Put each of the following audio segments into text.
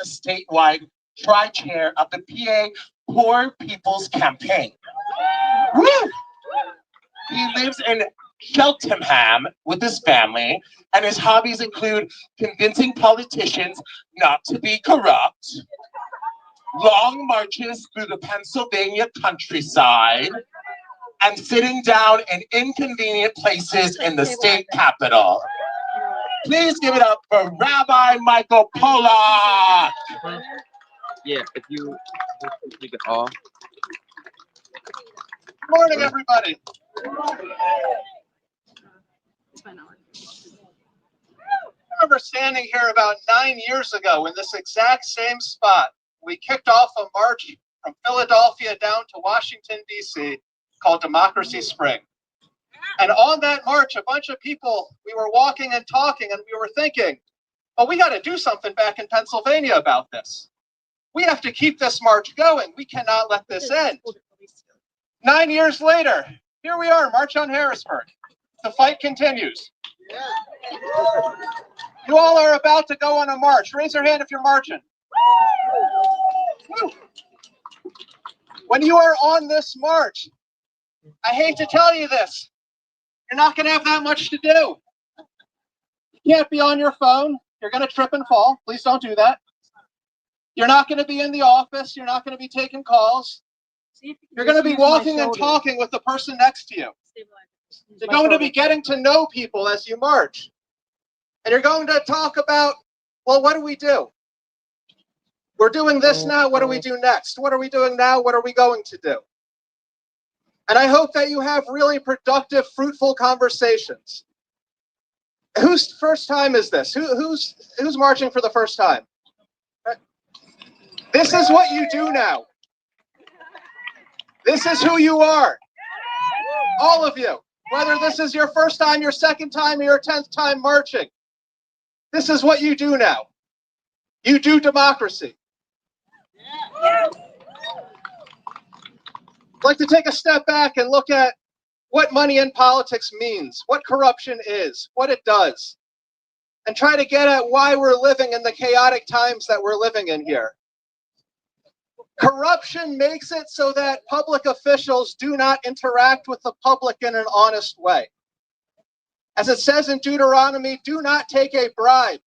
statewide tri-chair of the PA Poor People's Campaign. Woo! He lives in Cheltenham with his family, and his hobbies include convincing politicians not to be corrupt, long marches through the Pennsylvania countryside, and sitting down in inconvenient places in the state capitol. Please give it up for Rabbi Michael Pollack. Yeah, if you it all. Good morning, everybody. I remember standing here about 9 years ago in this exact same spot. We kicked off a march from Philadelphia down to Washington, D.C. called Democracy Spring. And on that march, a bunch of people, we were walking and talking, and we were thinking, well, we got to do something back in Pennsylvania about this. We have to keep this march going. We cannot let this end. 9 years later, here we are, March on Harrisburg. The fight continues. You all are about to go on a march. Raise your hand if you're marching. Woo. When you are on this march, I hate to tell you this, you're not going to have that much to do. You can't be on your phone. You're going to trip and fall. Please don't do that. You're not going to be in the office. You're not going to be taking calls. You're going to be walking and talking with the person next to you. You're going to be getting to know people as you march. And you're going to talk about, well, what do we do? We're doing this now. What do we do next? What are we doing now? What are we going to do? And I hope that you have really productive, fruitful conversations. Whose first time is this? Who's marching for the first time? This is what you do now. This is who you are. All of you. Whether this is your first time, your second time, or your 10th time marching. This is what you do now. You do democracy. I'd like to take a step back and look at what money in politics means, what corruption is, what it does, and try to get at why we're living in the chaotic times that we're living in here. Corruption makes it so that public officials do not interact with the public in an honest way. As it says in Deuteronomy, do not take a bribe.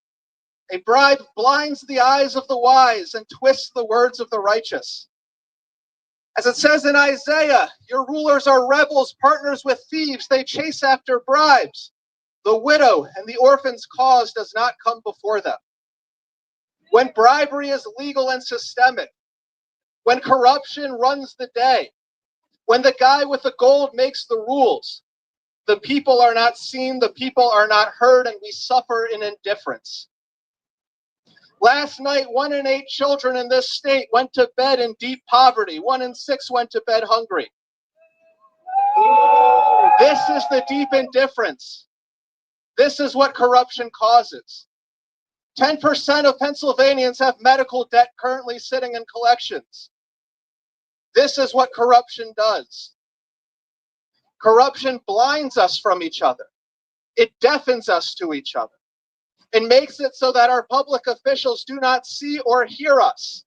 A bribe blinds the eyes of the wise and twists the words of the righteous. As it says in Isaiah, your rulers are rebels, partners with thieves. They chase after bribes. The widow and the orphan's cause does not come before them. When bribery is legal and systemic, when corruption runs the day, when the guy with the gold makes the rules, the people are not seen, the people are not heard, and we suffer in indifference. Last night, 1 in 8 children in this state went to bed in deep poverty. 1 in 6 went to bed hungry. This is the deep indifference. This is what corruption causes. 10% of Pennsylvanians have medical debt currently sitting in collections. This is what corruption does. Corruption blinds us from each other. It deafens us to each other. It makes it so that our public officials do not see or hear us,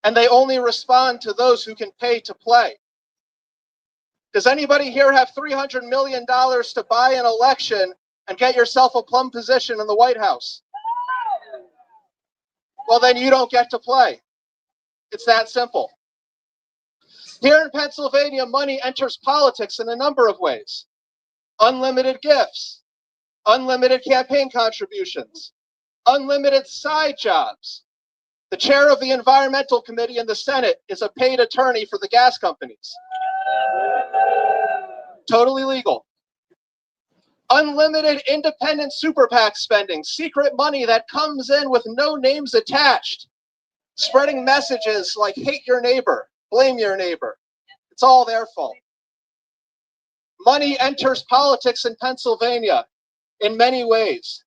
and they only respond to those who can pay to play. Does anybody here have $300 million to buy an election and get yourself a plum position in the White House? Well, then you don't get to play. It's that simple. Here in Pennsylvania, money enters politics in a number of ways. Unlimited gifts, unlimited campaign contributions, unlimited side jobs. The chair of the Environmental Committee in the Senate is a paid attorney for the gas companies. Totally legal. Unlimited independent super PAC spending, secret money that comes in with no names attached, spreading messages like hate your neighbor, blame your neighbor. It's all their fault. Money enters politics in Pennsylvania in many ways,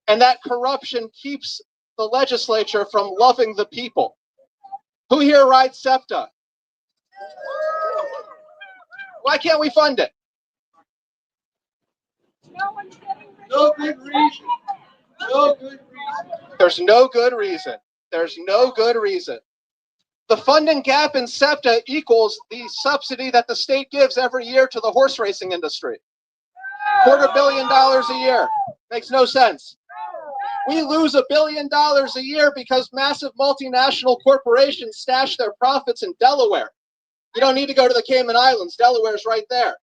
and that corruption keeps the legislature from loving the people. Who here rides SEPTA? Why can't we fund it? No good reason. No good reason. There's no good reason. There's no good reason. The funding gap in SEPTA equals the subsidy that the state gives every year to the horse racing industry. $250 million a year. Makes no sense. We lose $1 billion a year because massive multinational corporations stash their profits in Delaware. You don't need to go to the Cayman Islands. Delaware's right there.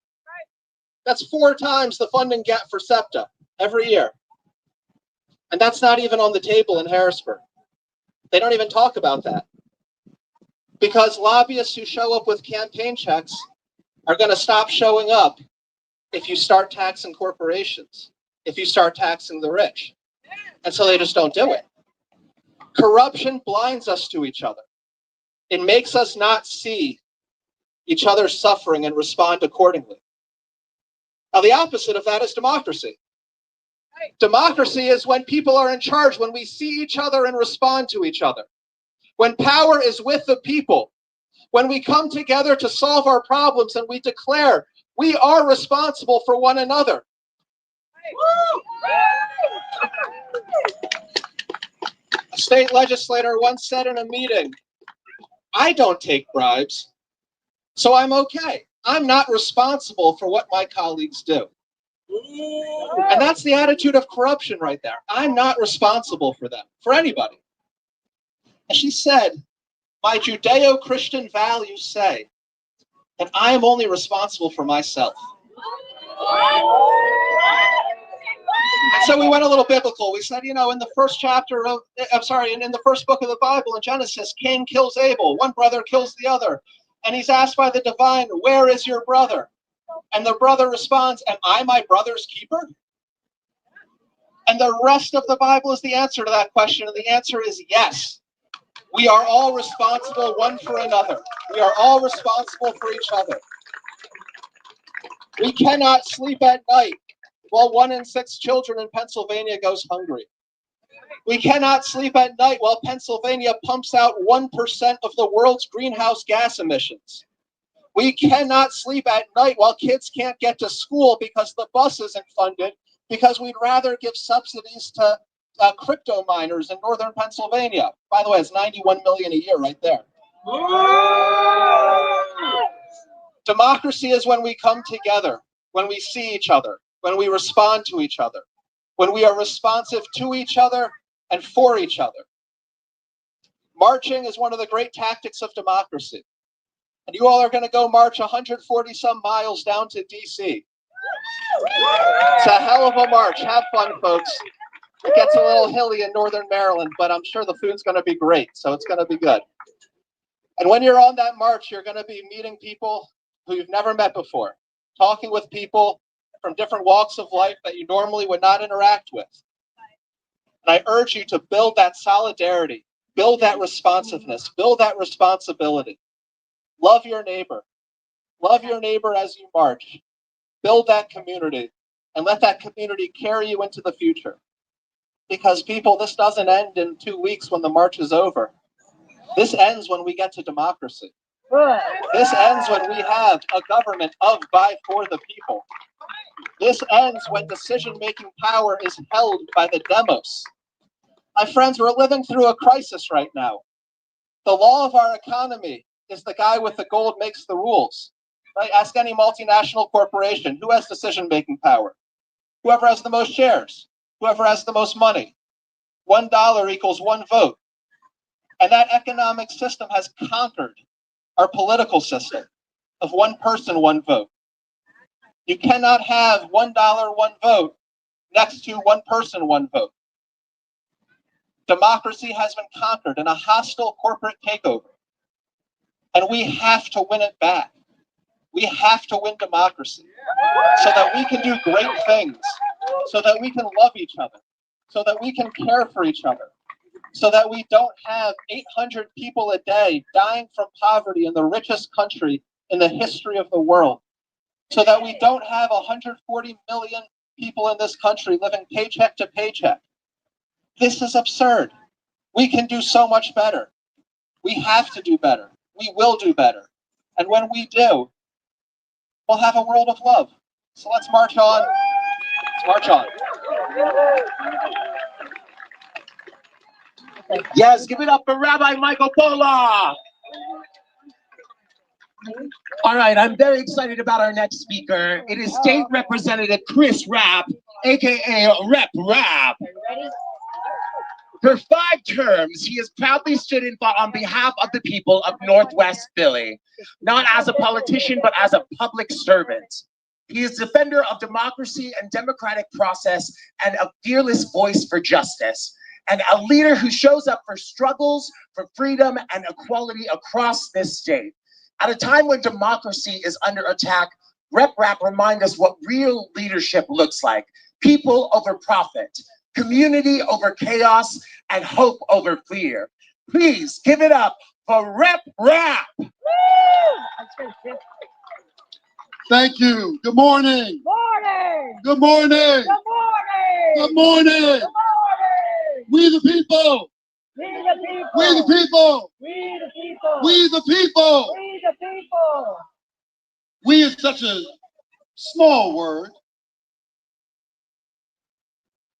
That's 4 times the funding gap for SEPTA every year. And that's not even on the table in Harrisburg. They don't even talk about that. Because lobbyists who show up with campaign checks are going to stop showing up if you start taxing corporations, if you start taxing the rich. And so they just don't do it. Corruption blinds us to each other. It makes us not see each other's suffering and respond accordingly. Now, the opposite of that is democracy. Democracy is when people are in charge, when we see each other and respond to each other. When power is with the people, when we come together to solve our problems and we declare we are responsible for one another. A state legislator once said in a meeting, I don't take bribes, so I'm okay. I'm not responsible for what my colleagues do. And that's the attitude of corruption right there. I'm not responsible for them, for anybody. And she said, my Judeo-Christian values say that I am only responsible for myself. And so we went a little biblical. We said, in the first chapter of, in the first book of the Bible, in Genesis, Cain kills Abel. One brother kills the other. And he's asked by the divine, where is your brother? And the brother responds, am I my brother's keeper? And the rest of the Bible is the answer to that question. And the answer is yes. We are all responsible one for another. We are all responsible for each other. We cannot sleep at night while 1 in 6 children in Pennsylvania goes hungry. We cannot sleep at night while Pennsylvania pumps out 1% of the world's greenhouse gas emissions. We cannot sleep at night while kids can't get to school because the bus isn't funded, because we'd rather give subsidies to crypto miners in northern Pennsylvania. By the way, it's $91 million a year right there. Democracy is when we come together, when we see each other, when we respond to each other, when we are responsive to each other and for each other. Marching is one of the great tactics of democracy. And you all are going to go march 140 some miles down to DC. It's a hell of a march. Have fun, folks. It gets a little hilly in northern Maryland, but I'm sure the food's going to be great, so it's going to be good. And when you're on that march, you're going to be meeting people who you've never met before, talking with people from different walks of life that you normally would not interact with. And I urge you to build that solidarity, build that responsiveness, build that responsibility. Love your neighbor. Love your neighbor as you march. Build that community and let that community carry you into the future. Because people, this doesn't end in 2 weeks when the march is over. This ends when we get to democracy. This ends when we have a government of, by, for the people. This ends when decision-making power is held by the demos. My friends, we're living through a crisis right now. The law of our economy is the guy with the gold makes the rules. Right? Ask any multinational corporation, who has decision-making power? Whoever has the most shares, whoever has the most money. $1 equals 1 vote. And that economic system has conquered our political system of 1 person, 1 vote. You cannot have $1, 1 vote next to 1 person, 1 vote. Democracy has been conquered in a hostile corporate takeover. And we have to win it back. We have to win democracy so that we can do great things, so that we can love each other, so that we can care for each other, so that we don't have 800 people a day dying from poverty in the richest country in the history of the world, so that we don't have 140 million people in this country living paycheck to paycheck. This is absurd. We can do so much better. We have to do better. We will do better. And when we do, we'll have a world of love. So let's march on. Let's march on. Yes, give it up for Rabbi Michael Pollack. All right, I'm very excited about our next speaker. It is State Representative Chris Rabb, aka Rep Rabb. For 5 terms, he has proudly stood and fought on behalf of the people of Northwest Philly, not as a politician, but as a public servant. He is a defender of democracy and democratic process and a fearless voice for justice, and a leader who shows up for struggles for freedom and equality across this state. At a time when democracy is under attack, Rep Rabb reminds us what real leadership looks like. People over profit, community over chaos, and hope over fear. Please give it up for Rep Rabb. Thank you. Good morning. Morning. Good morning. Good morning. Good morning. Good morning. We the people. We the people. We the people. We the people. We the people. We the people. We is such a small word,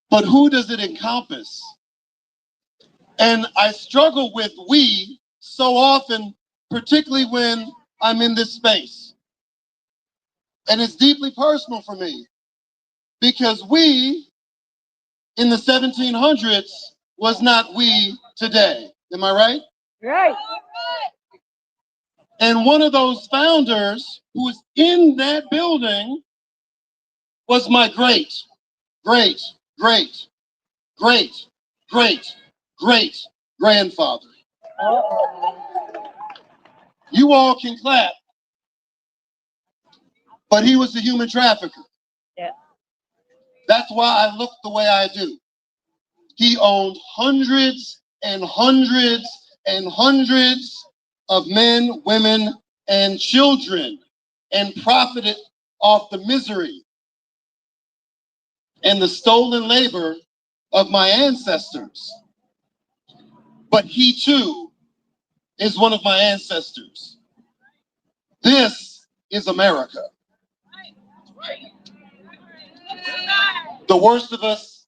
but who does it encompass? And I struggle with we so often, particularly when I'm in this space. And it's deeply personal for me because we in the 1700s was not we today. Am I right? Right. And one of those founders who was in that building was my great, great, great, great, great, great grandfather. You all can clap, but he was a human trafficker. Yeah. That's why I look the way I do. He owned hundreds and hundreds and hundreds of men, women, and children, and profited off the misery and the stolen labor of my ancestors. But he too is one of my ancestors. This is America. The worst of us,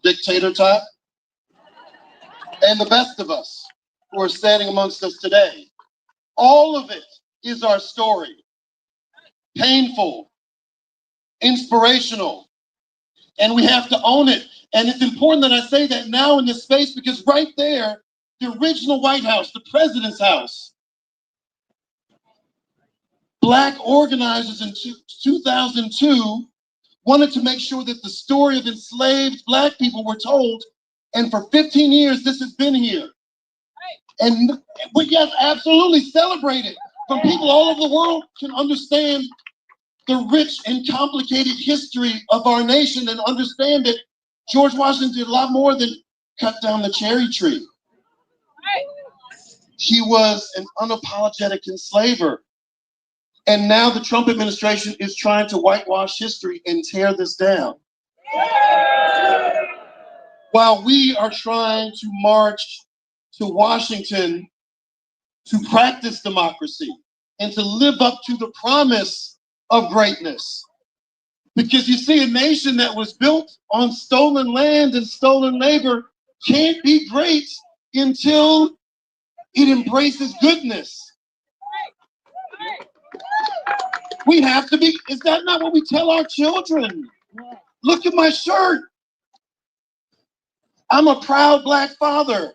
dictator type, and the best of us who are standing amongst us today. All of it is our story. Painful, inspirational, and we have to own it. And it's important that I say that now in this space because right there, the original White House, the president's house, Black organizers in 2002 wanted to make sure that the story of enslaved Black people were told. And for 15 years, this has been here. And we yes, absolutely celebrate it. From people all over the world can understand the rich and complicated history of our nation and understand that George Washington did a lot more than cut down the cherry tree. He was an unapologetic enslaver. And now the Trump administration is trying to whitewash history and tear this down. While we are trying to march to Washington to practice democracy and to live up to the promise of greatness. Because you see, a nation that was built on stolen land and stolen labor can't be great until it embraces goodness. We have to be, is that not what we tell our children? Look at my shirt. I'm a proud Black father,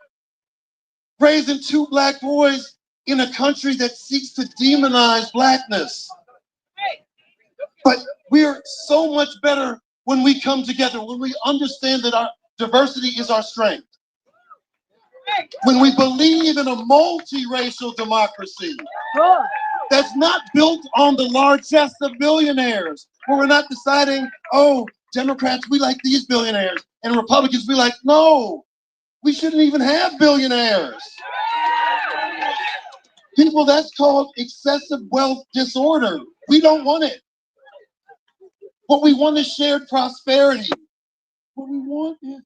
raising 2 Black boys in a country that seeks to demonize Blackness. But we're so much better when we come together, when we understand that our diversity is our strength. When we believe in a multiracial democracy that's not built on the largesse of billionaires, where we're not deciding, oh, Democrats, we like these billionaires, and Republicans, we like, no, we shouldn't even have billionaires. People, that's called excessive wealth disorder. We don't want it. What we want is shared prosperity. What we want is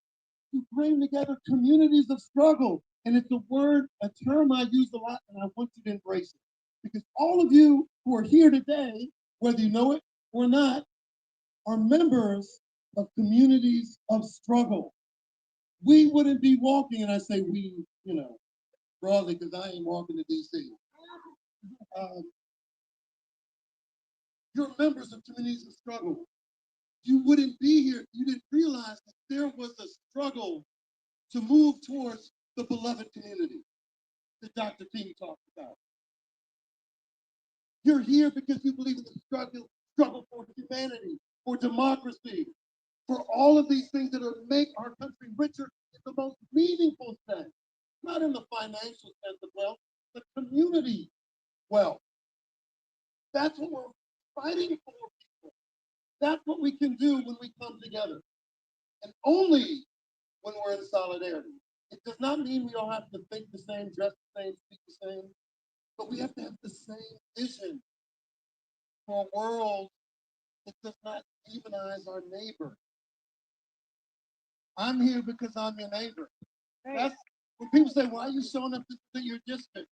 to bring together communities of struggle. And it's a term I use a lot, and I want you to embrace it. Because all of you who are here today, whether you know it or not, are members of communities of struggle. we wouldn't be walking, and I say we, broadly, because I ain't walking to D.C. You're members of communities of struggle. You wouldn't be here if you didn't realize that there was a struggle to move towards the beloved community that Dr. King talked about. You're here because you believe in the struggle for humanity, for democracy, for all of these things that are make our country richer in the most meaningful sense, not in the financial sense of wealth, but community wealth. That's what we're fighting for, people. That's what we can do when we come together. And only when we're in solidarity. It does not mean we all have to think the same, dress the same, speak the same, but we have to have the same vision for a world that does not demonize our neighbor. I'm here because I'm your neighbor. That's when people say, why are you showing up to your district?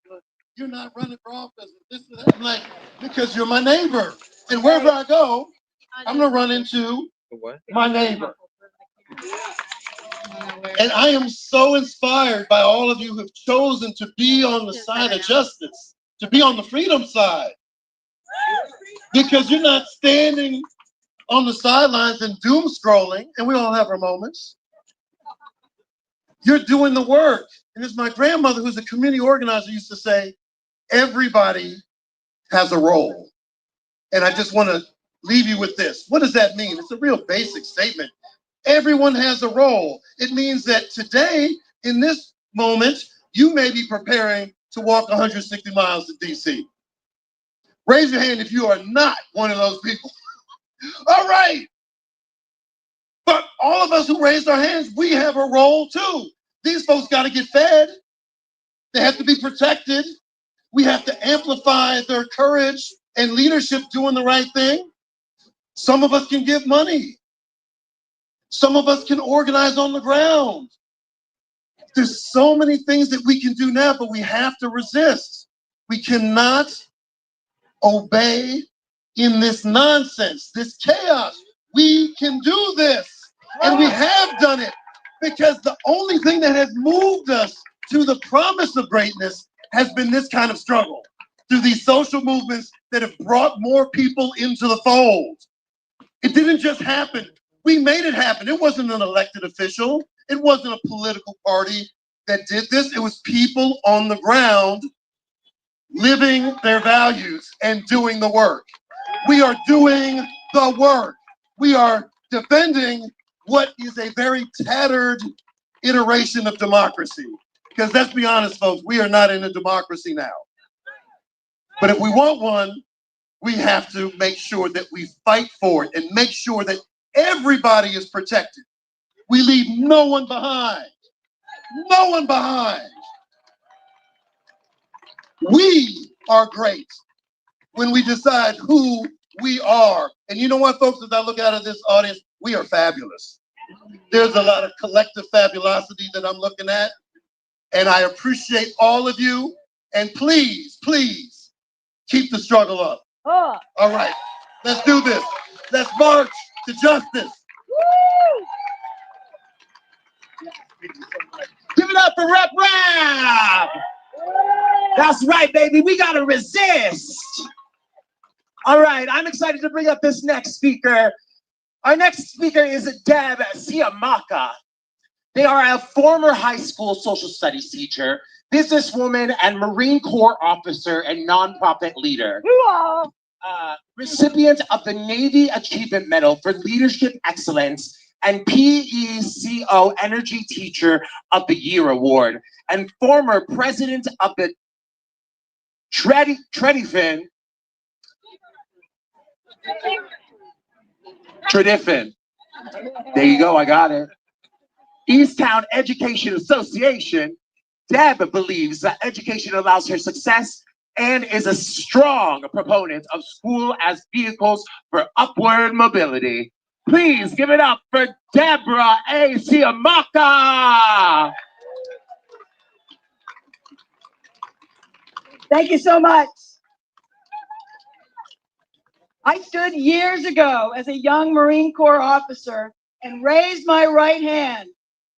You're not running for office, this and that. I'm like, because you're my neighbor. And wherever I go, I'm gonna run into my neighbor. And I am so inspired by all of you who have chosen to be on the side of justice, to be on the freedom side. Because you're not standing on the sidelines and doom scrolling, and we all have our moments. You're doing the work. And as my grandmother, who's a community organizer, used to say, everybody has a role. And I just want to leave you with this. What does that mean? It's a real basic statement. Everyone has a role. It means that today, in this moment, you may be preparing to walk 160 miles to DC. Raise your hand if you are not one of those people. All right. But all of us who raised our hands, we have a role too. These folks got to get fed. They have to be protected. We have to amplify their courage and leadership doing the right thing. Some of us can give money. Some of us can organize on the ground. There's so many things that we can do now, but we have to resist. We cannot obey in this nonsense, this chaos. We can do this, and we have done it, because the only thing that has moved us to the promise of greatness has been this kind of struggle, through these social movements that have brought more people into the fold. It didn't just happen. We made it happen. It wasn't an elected official. It wasn't a political party that did this. It was people on the ground living their values and doing the work. We are doing the work. We are defending what is a very tattered iteration of democracy. Because let's be honest, folks, we are not in a democracy now. But if we want one, we have to make sure that we fight for it and make sure that everybody is protected. We leave no one behind. No one behind. We are great when we decide who we are. And you know what, folks, as I look out at this audience, we are fabulous. There's a lot of collective fabulosity that I'm looking at. And I appreciate all of you. And please, please, keep the struggle up. Oh. All right, let's do this. Let's march to justice. Woo! Give it up for Rabb. That's right, baby. We got to resist. All right, I'm excited to bring up this next speaker. Our next speaker is Deb Siamaka. They are a former high school social studies teacher, businesswoman, and Marine Corps officer and nonprofit leader. Recipient of the Navy Achievement Medal for Leadership Excellence and PECO Energy Teacher of the Year Award, and former president of the Tradifin. There you go, I got it. Easttown Education Association. Deb believes that education allows her success and is a strong proponent of school as vehicles for upward mobility. Please give it up for Deborah A. Siamaka. Thank you so much. I stood years ago as a young Marine Corps officer and raised my right hand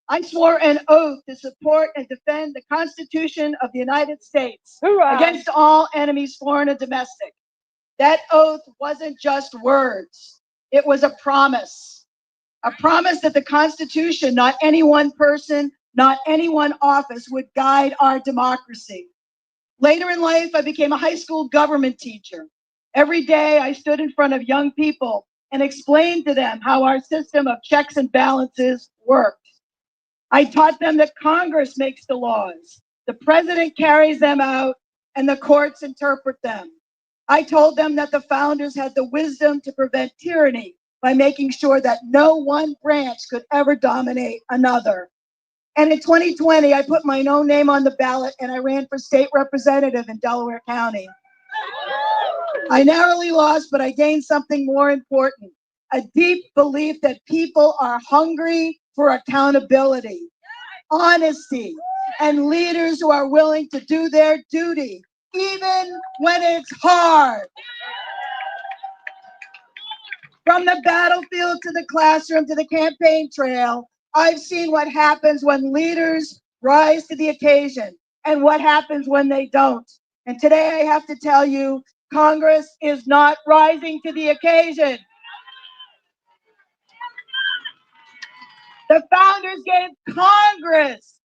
I swore an oath to support and defend the Constitution of the United States against all enemies, foreign and domestic. That oath wasn't just words. It was a promise that the Constitution, not any one person, not any one office, would guide our democracy. Later in life, I became a high school government teacher. Every day, I stood in front of young people and explained to them how our system of checks and balances worked. I taught them that Congress makes the laws, the president carries them out, and the courts interpret them. I told them that the founders had the wisdom to prevent tyranny by making sure that no one branch could ever dominate another. And in 2020, I put my own name on the ballot and I ran for state representative in Delaware County. I narrowly lost, but I gained something more important, a deep belief that people are hungry for accountability, honesty, and leaders who are willing to do their duty, even when it's hard. From the battlefield to the classroom to the campaign trail, I've seen what happens when leaders rise to the occasion and what happens when they don't. And today I have to tell you, Congress is not rising to the occasion. The founders gave Congress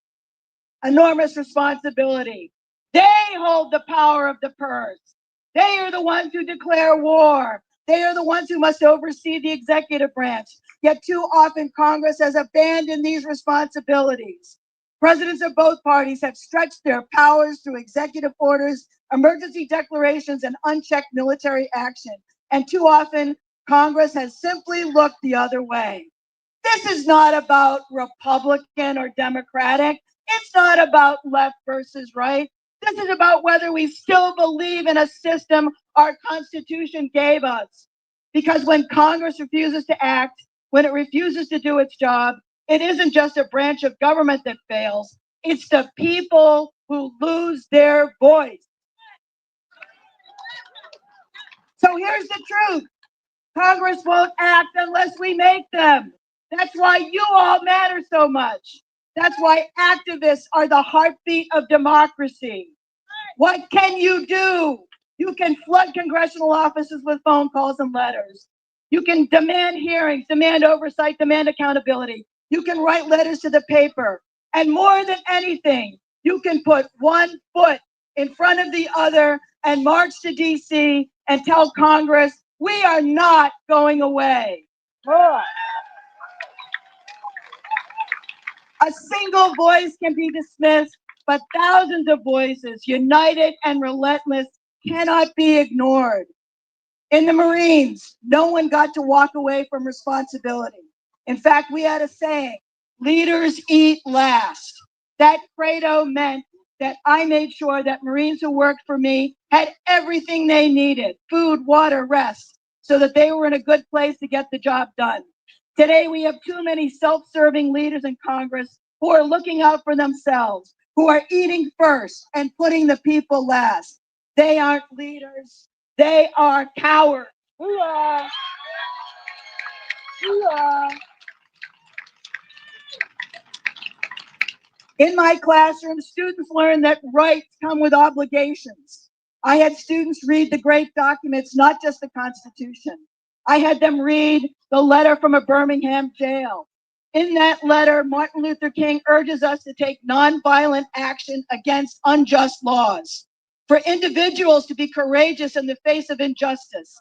enormous responsibility. They hold the power of the purse. They are the ones who declare war. They are the ones who must oversee the executive branch. Yet too often Congress has abandoned these responsibilities. Presidents of both parties have stretched their powers through executive orders, emergency declarations, and unchecked military action. And too often, Congress has simply looked the other way. This is not about Republican or Democratic. It's not about left versus right. This is about whether we still believe in a system our Constitution gave us. Because when Congress refuses to act, when it refuses to do its job, it isn't just a branch of government that fails. It's the people who lose their voice. So here's the truth. Congress won't act unless we make them. That's why you all matter so much. That's why activists are the heartbeat of democracy. What can you do? You can flood congressional offices with phone calls and letters. You can demand hearings, demand oversight, demand accountability. You can write letters to the paper. And more than anything, you can put one foot in front of the other and march to DC and tell Congress, we are not going away. A single voice can be dismissed, but thousands of voices, united and relentless, cannot be ignored. In the Marines, no one got to walk away from responsibility. In fact, we had a saying, leaders eat last. That credo meant that I made sure that Marines who worked for me had everything they needed, food, water, rest, so that they were in a good place to get the job done. Today, we have too many self-serving leaders in Congress who are looking out for themselves, who are eating first and putting the people last. They aren't leaders. They are cowards. In my classroom, students learn that rights come with obligations. I had students read the great documents, not just the Constitution. I had them read the letter from a Birmingham jail. In that letter, Martin Luther King urges us to take nonviolent action against unjust laws, for individuals to be courageous in the face of injustice.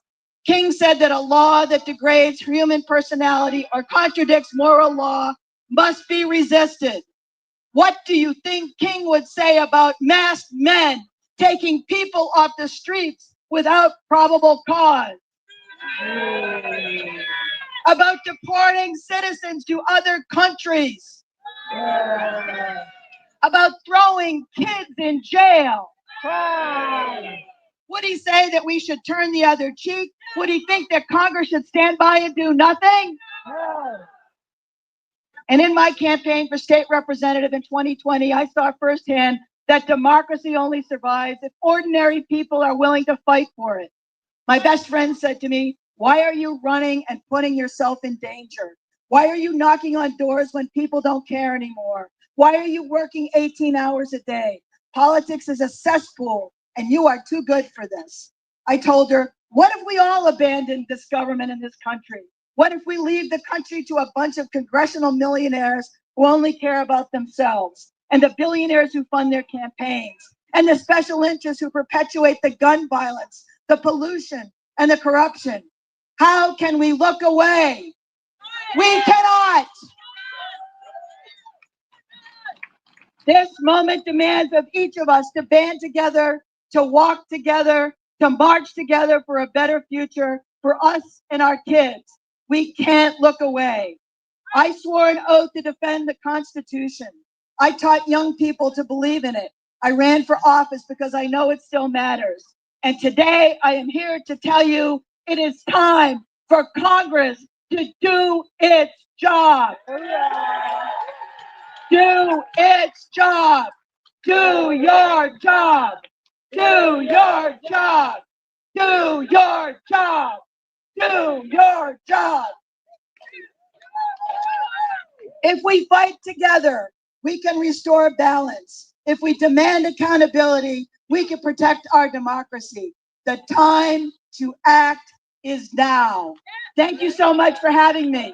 King said that a law that degrades human personality or contradicts moral law must be resisted. What do you think King would say about masked men taking people off the streets without probable cause? About deporting citizens to other countries? About throwing kids in jail? Would he say that we should turn the other cheek? Would he think that Congress should stand by and do nothing? And in my campaign for state representative in 2020, I saw firsthand that democracy only survives if ordinary people are willing to fight for it. My best friend said to me, why are you running and putting yourself in danger? Why are you knocking on doors when people don't care anymore? Why are you working 18 hours a day? Politics is a cesspool, and you are too good for this. I told her, what if we all abandoned this government and this country? What if we leave the country to a bunch of congressional millionaires who only care about themselves, and the billionaires who fund their campaigns, and the special interests who perpetuate the gun violence, the pollution, and the corruption? How can we look away? We cannot. This moment demands of each of us to band together, to walk together, to march together for a better future for us and our kids. We can't look away. I swore an oath to defend the Constitution. I taught young people to believe in it. I ran for office because I know it still matters. And today I am here to tell you it is time for Congress to do its job. Do its job. Do your job. Do your job. Do your job. Do your job. If we fight together, we can restore balance. If we demand accountability, we can protect our democracy. The time to act is now. Thank you so much for having me.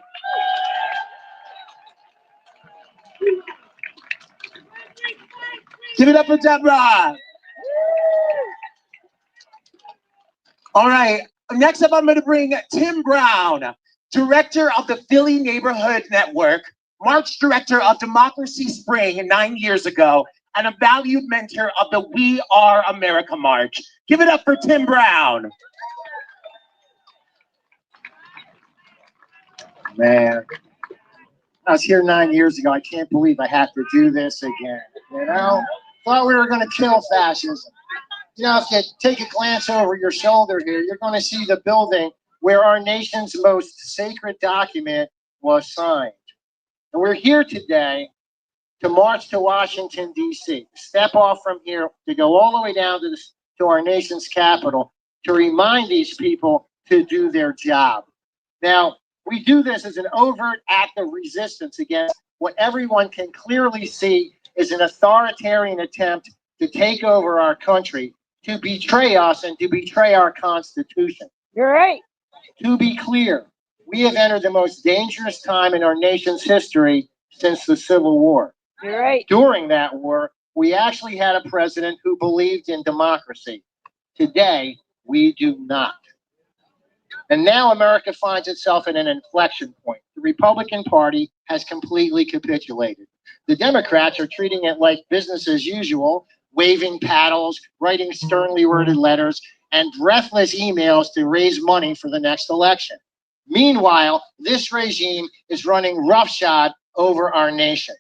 Give it up for Deborah. All right, next up I'm going to bring Tim Brown, director of the Philly Neighborhood Network, March director of Democracy Spring 9 years ago, and a valued mentor of the We Are America March. Give it up for Tim Brown. Man, I was here 9 years ago. I can't believe I have to do this again. You know, thought we were going to kill fascism. You know, if you take a glance over your shoulder here, you're going to see the building where our nation's most sacred document was signed. And we're here today to march to Washington, D.C., step off from here to go all the way down to our nation's capital to remind these people to do their job. Now, we do this as an overt act of resistance against what everyone can clearly see is an authoritarian attempt to take over our country, to betray us and to betray our Constitution. You're right. To be clear, we have entered the most dangerous time in our nation's history since the Civil War. You're right. During that war, we actually had a president who believed in democracy. Today, we do not. And now America finds itself at an inflection point. The Republican Party has completely capitulated. The Democrats are treating it like business as usual, waving paddles, writing sternly worded letters, and breathless emails to raise money for the next election. Meanwhile, this regime is running roughshod over our nation.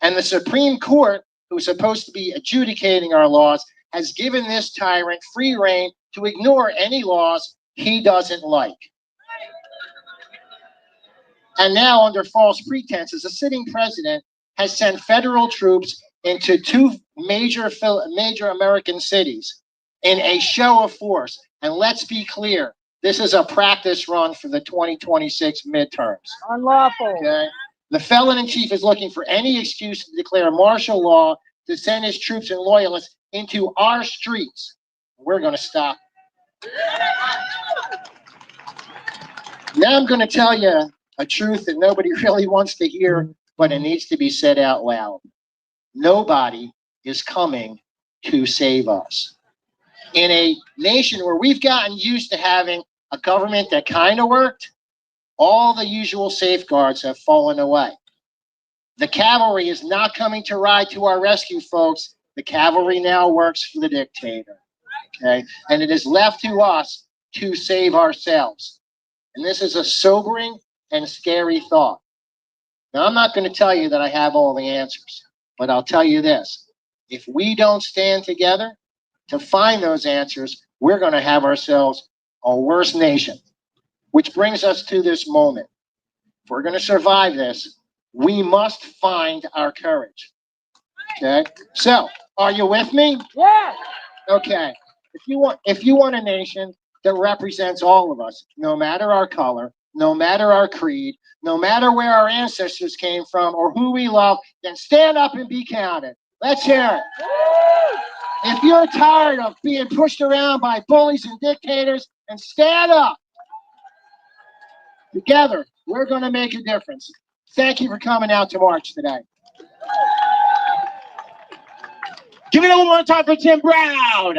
And the Supreme Court, who's supposed to be adjudicating our laws, has given this tyrant free rein to ignore any laws he doesn't like. And now, under false pretenses, a sitting president has sent federal troops into two major American cities in a show of force. And let's be clear, this is a practice run for the 2026 midterms. Unlawful. Okay? The felon-in-chief is looking for any excuse to declare martial law to send his troops and loyalists into our streets. We're going to stop. Now I'm going to tell you a truth that nobody really wants to hear, but it needs to be said out loud. Nobody is coming to save us. In a nation where we've gotten used to having a government that kind of worked, all the usual safeguards have fallen away. The cavalry is not coming to ride to our rescue, folks. The cavalry now works for the dictator. Okay? And it is left to us to save ourselves. And this is a sobering and scary thought. Now, I'm not going to tell you that I have all the answers, but I'll tell you this. If we don't stand together to find those answers, we're going to have ourselves a worse nation. Which brings us to this moment. If we're going to survive this, we must find our courage. Okay? So, are you with me? Yeah. Okay. If you want a nation that represents all of us, no matter our color, no matter our creed, no matter where our ancestors came from or who we love, then stand up and be counted. Let's hear it. If you're tired of being pushed around by bullies and dictators, then stand up. Together, we're going to make a difference. Thank you for coming out to march today. Give it up one more time for Tim Brown.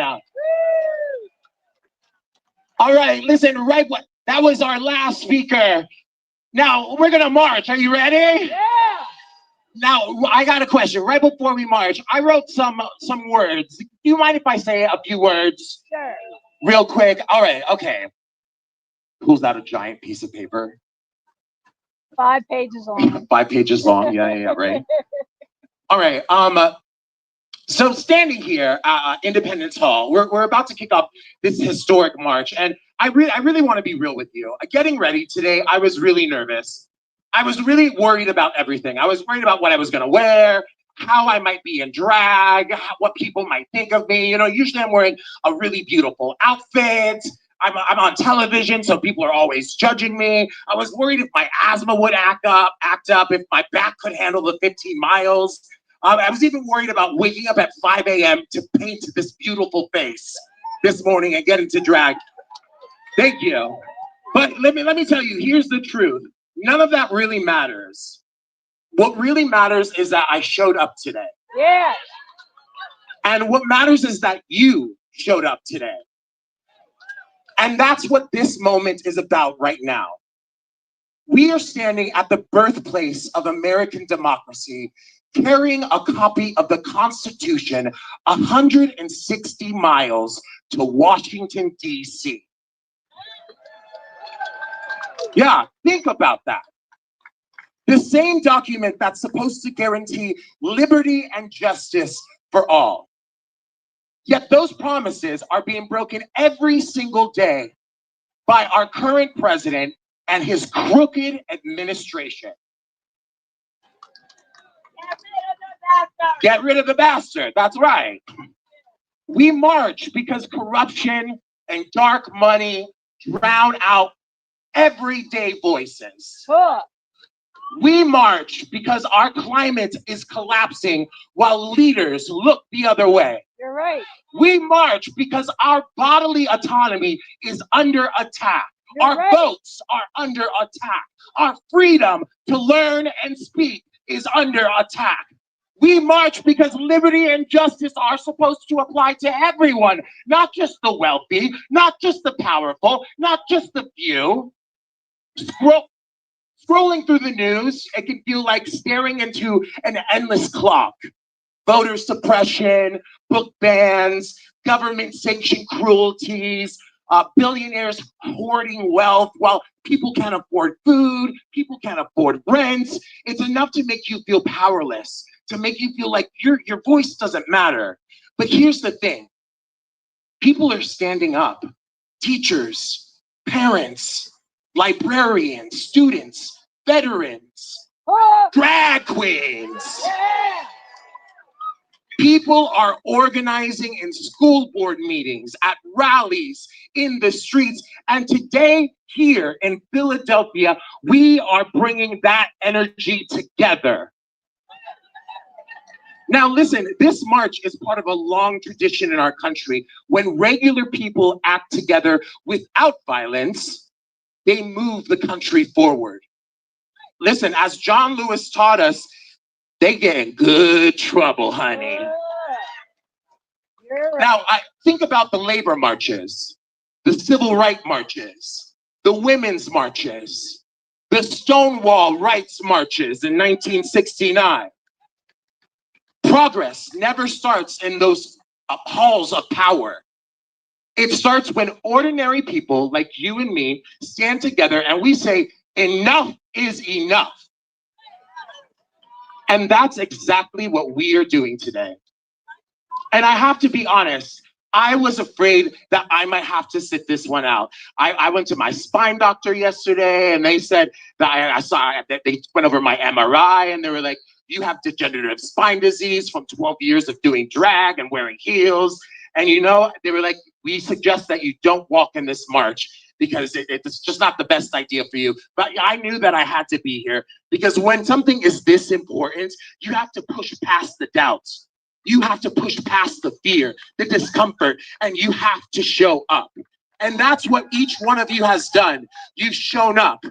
All right, listen, that was our last speaker. Now, we're going to march. Are you ready? Yeah. Now, I got a question. Right before we march, I wrote some words. Do you mind if I say a few words? Sure. Real quick. All right, okay. Pulls out a giant piece of paper. 5 pages long. 5 pages long. Yeah, right. All right. So standing here at Independence Hall, we're about to kick off this historic march, and I really want to be real with you. Getting ready today, I was really nervous. I was really worried about everything. I was worried about what I was going to wear, how I might be in drag, what people might think of me. You know, usually I'm wearing a really beautiful outfit. I'm on television, so people are always judging me. I was worried if my asthma would act up, if my back could handle the 15 miles. I was even worried about waking up at 5 a.m. to paint this beautiful face this morning and get into drag. Thank you. But let me tell you, here's the truth. None of that really matters. What really matters is that I showed up today. Yeah. And what matters is that you showed up today. And that's what this moment is about right now. We are standing at the birthplace of American democracy, carrying a copy of the Constitution 160 miles to Washington, D.C. Yeah, think about that. The same document that's supposed to guarantee liberty and justice for all. Yet those promises are being broken every single day by our current president and his crooked administration. Get rid of the bastard. That's right. We march because corruption and dark money drown out everyday voices. We march because our climate is collapsing while leaders look the other way. You're right. We march because our bodily autonomy is under attack. Our votes are under attack. Our freedom to learn and speak is under attack. We march because liberty and justice are supposed to apply to everyone, not just the wealthy, not just the powerful, not just the few. Scrolling through the news, it can feel like staring into an endless clock. Voter suppression, book bans, government-sanctioned cruelties, billionaires hoarding wealth while people can't afford food, people can't afford rent. It's enough to make you feel powerless, to make you feel like your voice doesn't matter. But here's the thing. People are standing up. Teachers, parents, librarians, students, veterans, drag queens. People are organizing in school board meetings, at rallies, in the streets. And today, here in Philadelphia, we are bringing that energy together. Now, listen, this march is part of a long tradition in our country. When regular people act together without violence, they move the country forward. Listen, as John Lewis taught us, they get in good trouble, honey. Now, I think about the labor marches, the civil rights marches, the women's marches, the Stonewall rights marches in 1969. Progress never starts in those halls of power. It starts when ordinary people like you and me stand together and we say, enough is enough. And that's exactly what we are doing today. And I have to be honest, I was afraid that I might have to sit this one out. I went to my spine doctor yesterday and they said that I saw that they went over my MRI and they were like, you have degenerative spine disease from 12 years of doing drag and wearing heels. And you know, they were like, we suggest that you don't walk in this march. because it's just not the best idea for you. But I knew that I had to be here because when something is this important, you have to push past the doubts. You have to push past the fear, the discomfort, and you have to show up. And that's what each one of you has done. You've shown up.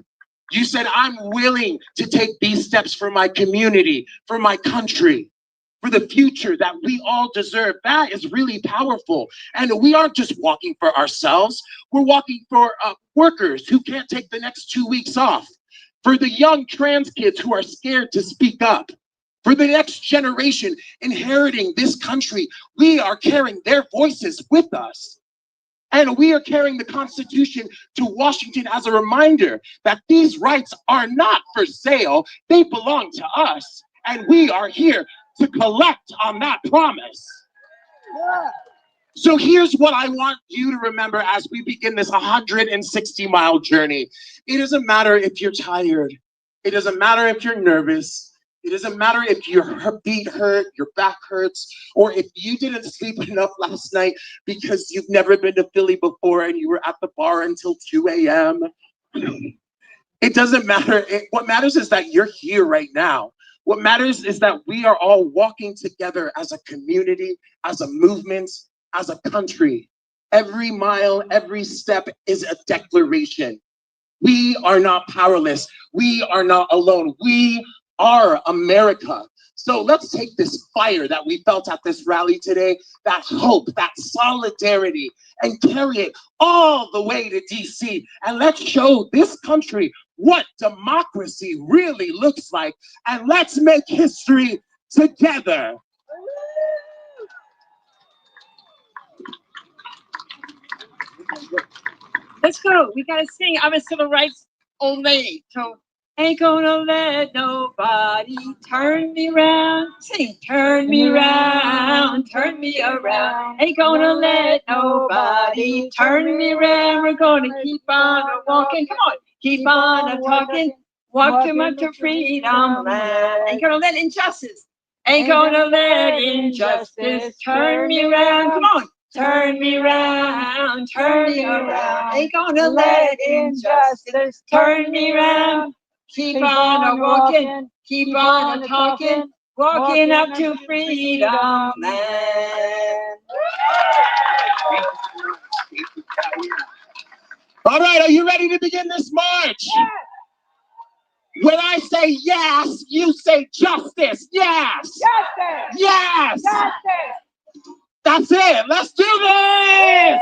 You said, I'm willing to take these steps for my community, for my country, for the future that we all deserve. That is really powerful. And we aren't just walking for ourselves. We're walking for workers who can't take the next 2 weeks off, for the young trans kids who are scared to speak up, for the next generation inheriting this country. We are carrying their voices with us. And we are carrying the Constitution to Washington as a reminder that these rights are not for sale. They belong to us. And we are here to collect on that promise. So here's what I want you to remember as we begin this 160-mile journey. It doesn't matter if you're tired. It doesn't matter if you're nervous. It doesn't matter if your feet hurt, your back hurts, or if you didn't sleep enough last night because you've never been to Philly before and you were at the bar until 2 a.m. It doesn't matter. What matters is that you're here right now. What matters is that we are all walking together as a community, as a movement, as a country. Every mile, every step is a declaration. We are not powerless. We are not alone. We are America. So let's take this fire that we felt at this rally today, that hope, that solidarity, and carry it all the way to DC. And let's show this country what democracy really looks like. And let's make history together. Let's go. We gotta sing. I'm a civil rights old lady. So ain't gonna let nobody turn me round. Sing, turn me round, turn me around. Ain't gonna let nobody turn me round. We're gonna keep on walking. Come on, keep on talking. Walking up to freedom land. Ain't gonna let injustice. Ain't gonna let injustice turn me around. Come on. Turn me round, turn me around. Ain't gonna let injustice turn me round. Keep on walking, keep on talking, walking up to freedom land. All right, are you ready to begin this march? Yeah. When I say yes, you say justice. Yes. Justice. Yes. Justice. That's it. Let's do this.